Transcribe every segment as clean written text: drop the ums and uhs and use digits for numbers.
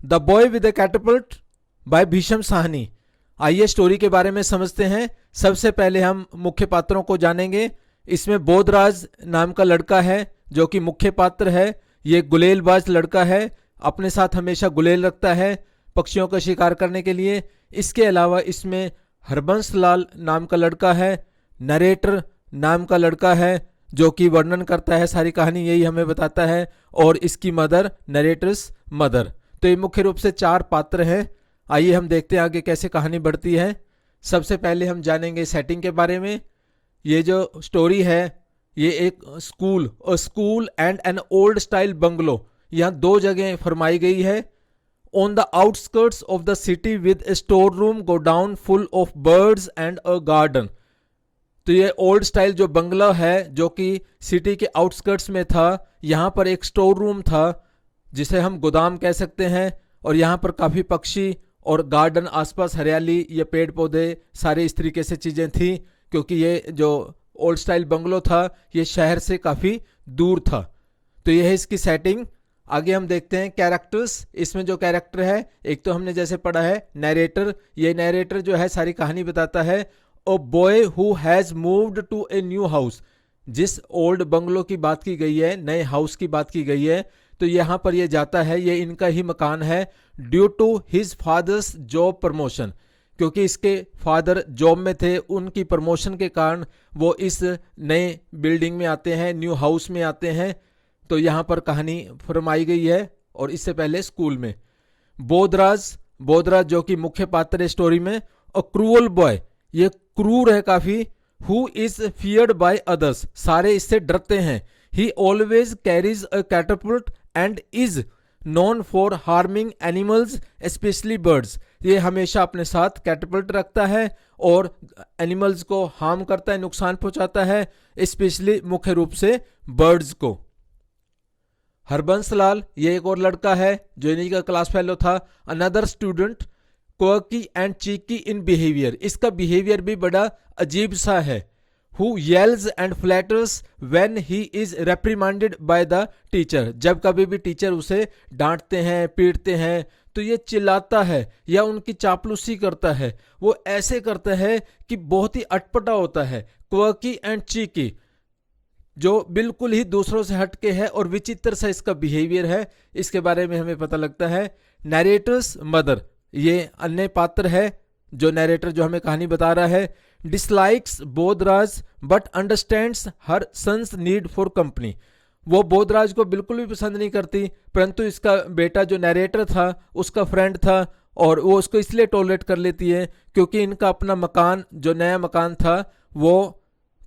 The boy with the catapult by Bhisham Sahni. आइए story के बारे में समझते हैं। सबसे पहले हम मुख्य पात्रों को जानेंगे। इसमें बोधराज नाम का लड़का है जो कि मुख्य पात्र है। ये गुलेलबाज लड़का है, अपने साथ हमेशा गुलेल रखता है पक्षियों का शिकार करने के लिए। इसके अलावा इसमें हरबंस लाल नाम का लड़का है, नरेटर नाम का लड़का है जो कि वर्णन करता है सारी कहानी, यही हमें बताता है, और इसकी मदर, नरेटर्स मदर। तो ये मुख्य रूप से 4 पात्र हैं। आइए हम देखते हैं आगे कैसे कहानी बढ़ती है। सबसे पहले हम जानेंगे सेटिंग के बारे में। ये जो स्टोरी है ये एक school and an old style bungalow, यहाँ 2 जगह फरमाई गई है। On the outskirts of the city with A store room go down full of birds and a garden. तो ये ओल्ड स्टाइल जो बंगला है जो कि सिटी के आउटस्कर्ट्स में था, यहाँ पर एक स्टोर रूम था जिसे हम गोदाम कह सकते हैं, और यहाँ पर काफ़ी पक्षी और गार्डन, आसपास हरियाली, ये पेड़ पौधे, सारे इस तरीके से चीज़ें थी, क्योंकि ये जो ओल्ड स्टाइल बंगलो था ये शहर से काफ़ी दूर था। तो ये है इसकी सेटिंग। आगे हम देखते हैं कैरेक्टर्स। इसमें जो कैरेक्टर है, एक तो हमने जैसे पढ़ा है नैरेटर। ये नैरेटर जो है सारी कहानी बताता है। A boy who has moved to a new house, जिस ओल्ड बंगलो की बात की गई है, नए हाउस की बात की गई है, तो यहाँ पर ये जाता है, ये इनका ही मकान है। Due to his father's job promotion, क्योंकि इसके फादर जॉब में थे, उनकी प्रमोशन के कारण वो इस नए बिल्डिंग में आते हैं, न्यू हाउस में आते हैं। तो यहाँ पर कहानी फरमाई गई है। और इससे पहले स्कूल में बोधराज जो कि मुख्य पात्र है स्टोरी में, अ क्रूअल बॉय, ये क्रूर है काफी। Who is feared by others, सारे इससे डरते हैं। He always carries a catapult and is known for harming animals especially birds. ये हमेशा अपने साथ कैटapult रखता है और एनिमल्स को हार्म करता है, नुकसान पहुंचाता है, स्पेशली मुख्य रूप से बर्ड्स को। हरबंस लाल, ये एक और लड़का है जो इन्हीं का क्लास फेलो था। Another student, quirky and cheeky in behaviour, इसका बिहेवियर भी बड़ा अजीब सा है। Who yells and flatters when he is reprimanded by the teacher, जब कभी भी टीचर उसे डांटते हैं, पीटते हैं, तो ये चिल्लाता है या उनकी चापलूसी करता है। वो ऐसे करता है कि बहुत ही अटपटा होता है। क्वर्की एंड चीकी, जो बिल्कुल ही दूसरों से हटके है और विचित्र सा इसका बिहेवियर है, इसके बारे में हमें पता लगता है। नैरेटर्स मदर, ये अन्य पात्र है जो नैरेटर जो हमें कहानी बता रहा है। Dislikes Bodhraj but understands her son's need for company, वो बोधराज को बिल्कुल भी पसंद नहीं करती, परंतु इसका बेटा जो नैरेटर था उसका फ्रेंड था और वो उसको इसलिए टॉलरेट कर लेती है क्योंकि इनका अपना मकान, जो नया मकान था, वो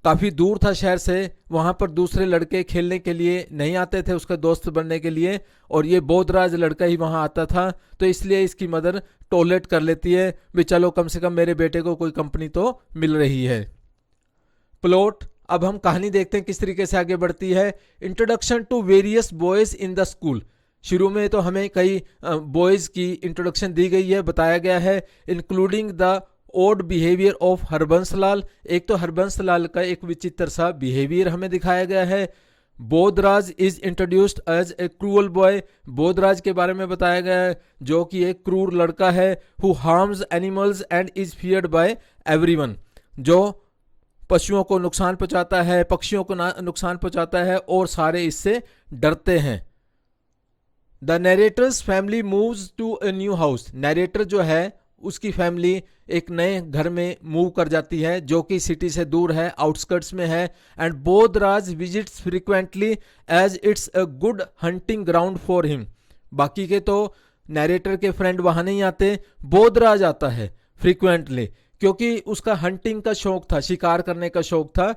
काफ़ी दूर था शहर से। वहाँ पर दूसरे लड़के खेलने के लिए नहीं आते थे उसका दोस्त बनने के लिए, और ये बोधराज लड़का ही वहाँ आता था, तो इसलिए इसकी मदर टॉलरेट कर लेती है भी चलो कम से कम मेरे बेटे को कोई कंपनी तो मिल रही है। प्लॉट, अब हम कहानी देखते हैं किस तरीके से आगे बढ़ती है। Introduction to various boys in the school, शुरू में तो हमें कई बॉयज की इंट्रोडक्शन दी गई है, बताया गया है, including the odd behaviour of Harbans Lal. एक तो हरबंस लाल का एक विचित्र सा बिहेवियर हमें दिखाया गया है। Bodhraj is introduced as a cruel boy, Bodhraj के बारे में बताया गया है जो कि एक क्रूर लड़का है। Who harms animals and is feared by everyone, जो पशुओं को नुकसान पहुंचाता है, पक्षियों को नुकसान पहुंचाता है और सारे इससे डरते हैं। The narrator's family moves to a new house, narrator जो है उसकी फैमिली एक नए घर में मूव कर जाती है जो कि सिटी से दूर है, आउटस्कर्ट्स में है। And Bodhraj visits frequently as it's a good hunting ground for him, बाकी के तो नैरेटर के फ्रेंड वहां नहीं आते, बोधराज आता है फ्रिक्वेंटली क्योंकि उसका हंटिंग का शौक था, शिकार करने का शौक था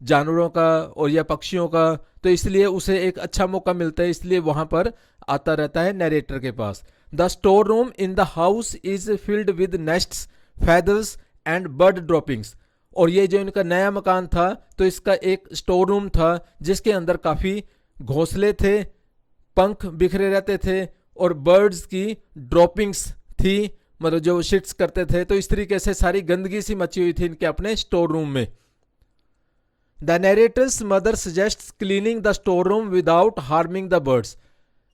जानवरों का और या पक्षियों का, तो इसलिए उसे एक अच्छा मौका मिलता है, इसलिए वहां पर आता रहता है नैरेटर के पास। The store room in the house is filled with nests, feathers and bird droppings, और ये जो इनका नया मकान था तो इसका एक स्टोर रूम था जिसके अंदर काफ़ी घोंसले थे, पंख बिखरे रहते थे और बर्ड्स की ड्रॉपिंग्स थी, मतलब जो शिट्स करते थे, तो इस तरीके से सारी गंदगी सी मची हुई थी इनके अपने स्टोर रूम में। The narrator's mother suggests cleaning the store room without harming the birds,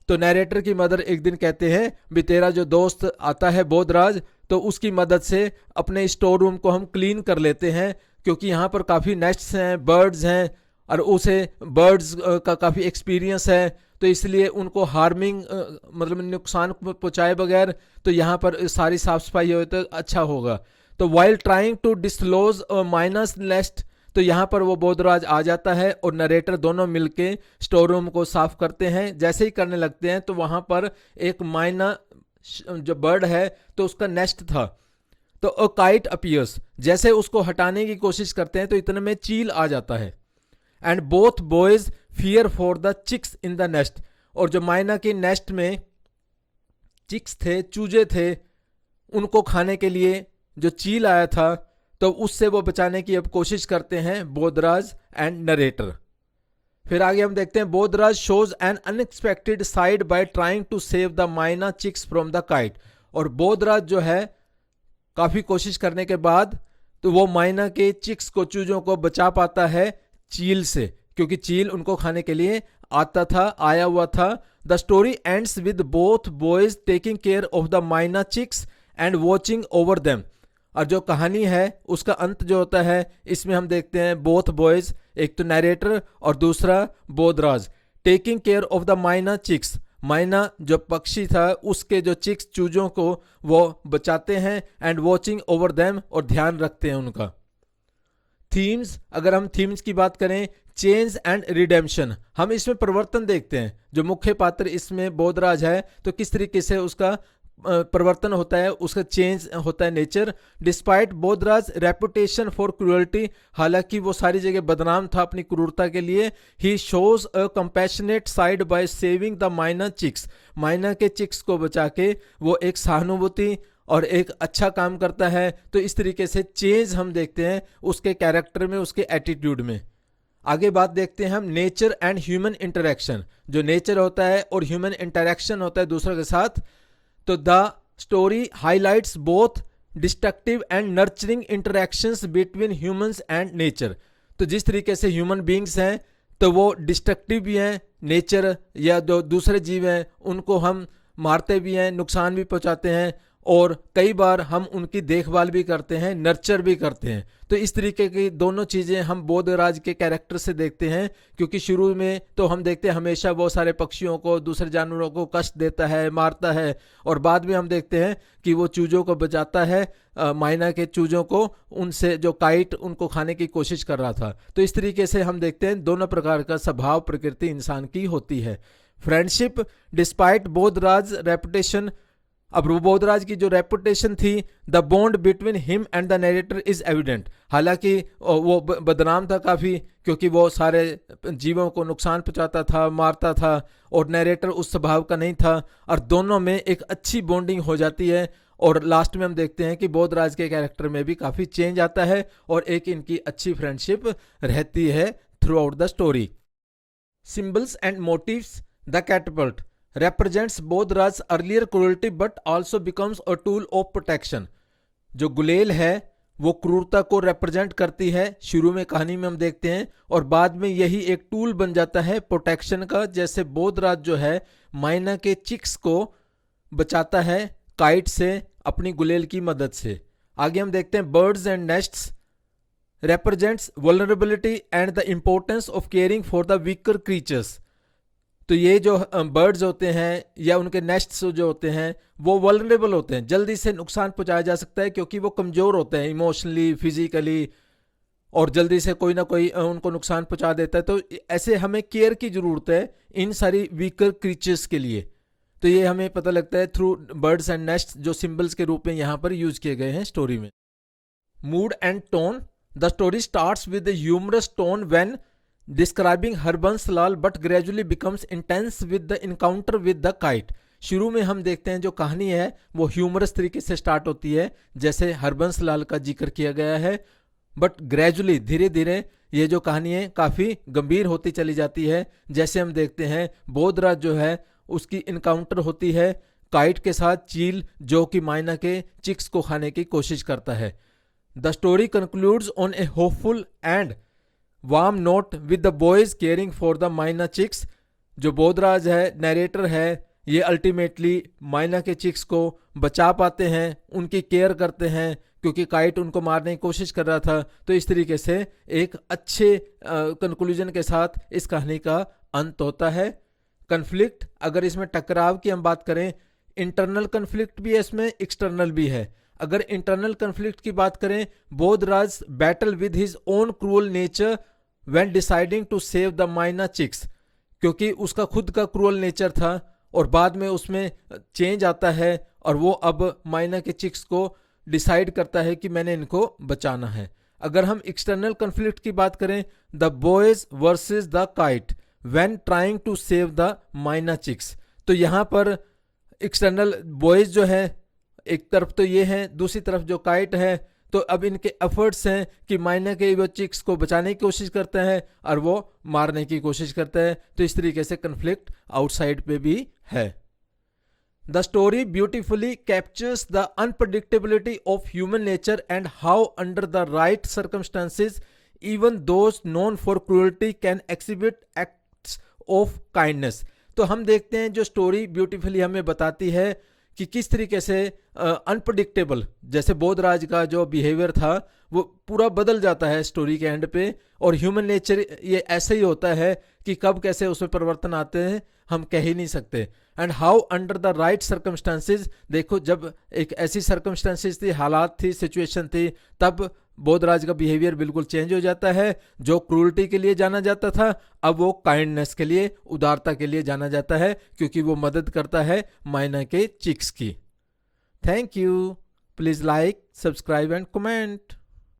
तो नैरेटर की मदर एक दिन कहते हैं भी तेरा जो दोस्त आता है बोधराज, तो उसकी मदद से अपने स्टोर रूम को हम क्लीन कर लेते हैं, क्योंकि यहाँ पर काफ़ी नेस्ट्स हैं, बर्ड्स हैं, और उसे बर्ड्स का काफ़ी एक्सपीरियंस है, तो इसलिए उनको हार्मिंग मतलब नुकसान पहुँचाए बगैर तो यहाँ पर सारी साफ सफाई हो तो अच्छा होगा। तो while trying to disclose myna's nest, तो यहाँ पर वो बोधराज आ जाता है और नरेटर दोनों मिलके स्टोर रूम को साफ करते हैं। जैसे ही करने लगते हैं तो वहाँ पर एक माइना जो बर्ड है तो उसका नेस्ट था, तो अ काइट अपीयर्स, जैसे उसको हटाने की कोशिश करते हैं तो इतने में चील आ जाता है। And both boys fear for the chicks in the nest, और जो माइना के नेस्ट में चिक्स थे, चूजे थे, उनको खाने के लिए जो चील आया था तो उससे वो बचाने की अब कोशिश करते हैं बोधराज एंड नरेटर। फिर आगे हम देखते हैं Bodhraj shows an unexpected side by trying to save the myna chicks from the kite, और बोधराज जो है काफी कोशिश करने के बाद तो वो माइना के चिक्स को, चूजों को बचा पाता है चील से, क्योंकि चील उनको खाने के लिए आया हुआ था। The story ends with both boys taking care of the myna chicks and watching over them, और जो कहानी है उसका अंत जो होता है इसमें हम देखते हैं बोथ बॉयज, एक तो नैरेटर और दूसरा Bodhraj, taking care of the myna chicks, माइना जो पक्षी था उसके जो चिक्स चूजों को वो बचाते हैं, एंड वॉचिंग ओवर देम, और ध्यान रखते हैं उनका। थीम्स, अगर हम थीम्स की बात करें, चेंज एंड रिडेम्पशन, हम इसमें परिवर्तन देखते हैं। जो मुख्य पात्र इसमें बोधराज है तो किस तरीके से उसका परिवर्तन होता है, उसका चेंज होता है nature. Despite Bodhraj reputation for cruelty, हालांकि वो सारी जगह बदनाम था अपनी क्रूरता के लिए, he shows a compassionate side by saving the myna chicks, myna के चिक्स को बचा के वो एक सहानुभूति और एक अच्छा काम करता है। तो इस तरीके से चेंज हम देखते हैं उसके कैरेक्टर में, उसके एटीट्यूड में। आगे बात देखते हैं हम नेचर एंड ह्यूमन इंटरेक्शन, जो नेचर होता है और ह्यूमन इंटरेक्शन होता है दूसरों के साथ। तो the story highlights both destructive and nurturing interactions between humans and nature, तो जिस तरीके से ह्यूमन बींग्स हैं तो वो डिस्ट्रक्टिव भी हैं, नेचर या जो दूसरे जीव हैं उनको हम मारते भी हैं, नुकसान भी पहुंचाते हैं, और कई बार हम उनकी देखभाल भी करते हैं, नर्चर भी करते हैं। तो इस तरीके की दोनों चीज़ें हम बोधराज के कैरेक्टर से देखते हैं, क्योंकि शुरू में तो हम देखते हैं हमेशा बहुत सारे पक्षियों को, दूसरे जानवरों को कष्ट देता है, मारता है, और बाद में हम देखते हैं कि वो चूजों को बचाता है, माइना के चूजों को, उनसे जो काइट उनको खाने की कोशिश कर रहा था। तो इस तरीके से हम देखते हैं दोनों प्रकार का स्वभाव प्रकृति इंसान की होती है। फ्रेंडशिप डिस्पाइट बोधराज रेपुटेशन, अब बोधराज की जो रेपुटेशन थी, the bond between him and the narrator is evident, हालांकि वो बदनाम था काफ़ी, क्योंकि वो सारे जीवों को नुकसान पहुंचाता था, मारता था, और नरेटर उस स्वभाव का नहीं था, और दोनों में एक अच्छी बॉन्डिंग हो जाती है। और लास्ट में हम देखते हैं कि बोधराज के कैरेक्टर में भी काफ़ी चेंज आता है और एक इनकी अच्छी फ्रेंडशिप रहती है throughout the story. Symbols and motifs, the catapult represents Bodhraj earlier cruelty but also becomes a tool of protection, जो गुलेल है वो क्रूरता को रिप्रेजेंट करती है, शुरू में कहानी में हम देखते हैं, और बाद में यही एक टूल बन जाता है प्रोटेक्शन का। जैसे बोधराज जो है माइना के चिक्स को बचाता है काइट से अपनी गुलेल की मदद से। आगे हम देखते हैं birds and nests represents vulnerability and the importance of caring for the weaker creatures। तो ये जो बर्ड्स होते हैं या उनके नेस्ट्स जो होते हैं वो वल्नरेबल होते हैं, जल्दी से नुकसान पहुंचाया जा सकता है क्योंकि वो कमज़ोर होते हैं इमोशनली, फिजिकली, और जल्दी से कोई ना कोई उनको नुकसान पहुंचा देता है। तो ऐसे हमें केयर की ज़रूरत है इन सारी वीकर क्रीचर्स के लिए। तो ये हमें पता लगता है थ्रू बर्ड्स एंड नेस्ट्स जो सिंबल्स के रूप में यहाँ पर यूज किए गए हैं स्टोरी में। Mood and tone, the story starts with the humorous tone when describing Harbans Lal but gradually becomes intense with the encounter with the kite. शुरू में हम देखते हैं जो कहानी है वो ह्यूमरस तरीके से स्टार्ट होती है जैसे हरबंस लाल का जिक्र किया गया है, बट ग्रेजुअली धीरे धीरे ये जो कहानी है काफ़ी गंभीर होती चली जाती है। जैसे हम देखते हैं बोधराज जो है उसकी इनकाउंटर होती है काइट के साथ, चील जो कि माइना के चिक्स को खाने की कोशिश करता है। The story concludes on A hopeful and warm note with the boys caring for the myna chicks. जो बोधराज है, नरेटर है, ये अल्टीमेटली माइना के चिक्स को बचा पाते हैं, उनकी केयर करते हैं, क्योंकि काइट उनको मारने की कोशिश कर रहा था। तो इस तरीके से एक अच्छे कंक्लूजन के साथ इस कहानी का अंत होता है। कन्फ्लिक्ट, अगर इसमें टकराव की हम बात करें, इंटरनल कन्फ्लिक्ट भी है इसमें, एक्सटर्नल भी है। अगर इंटरनल कन्फ्लिक्ट की बात करें, Bodhraj battle with his own cruel nature when deciding to save the myna chicks, क्योंकि उसका खुद का क्रूअल नेचर था और बाद में उसमें चेंज आता है और वो अब माइना के चिक्स को डिसाइड करता है कि मैंने इनको बचाना है। अगर हम एक्सटर्नल कन्फ्लिक्ट की बात करें, the boys versus the kite when trying to save the myna chicks, तो यहाँ पर एक्सटर्नल बॉयज जो है एक तरफ तो ये हैं, दूसरी तरफ जो काइट है, तो अब इनके एफर्ट्स हैं कि माइना के वो चिक्स को बचाने की कोशिश करते हैं और वो मारने की कोशिश करते हैं। तो इस तरीके से कन्फ्लिक्ट आउटसाइड पे भी है। The story beautifully captures the unpredictability of human nature and how under the right circumstances even those known for cruelty can exhibit acts of kindness. तो हम देखते हैं जो स्टोरी ब्यूटीफुली हमें बताती है कि किस तरीके से अनप्रडिक्टेबल, जैसे बोधराज का जो बिहेवियर था वो पूरा बदल जाता है स्टोरी के एंड पे, और ह्यूमन नेचर ये ऐसे ही होता है कि कब कैसे उसमें परिवर्तन आते हैं हम कह ही नहीं सकते। And how under the right circumstances, देखो जब एक ऐसी सर्कमस्टांसेस थी, हालात थी, सिचुएशन थी, तब बोधराज का बिहेवियर बिल्कुल चेंज हो जाता है। जो क्रूरटी के लिए जाना जाता था अब वो काइंडनेस के लिए, उदारता के लिए जाना जाता है, क्योंकि वो मदद करता है माइना के चिक्स की। Thank you. Please like, subscribe and comment.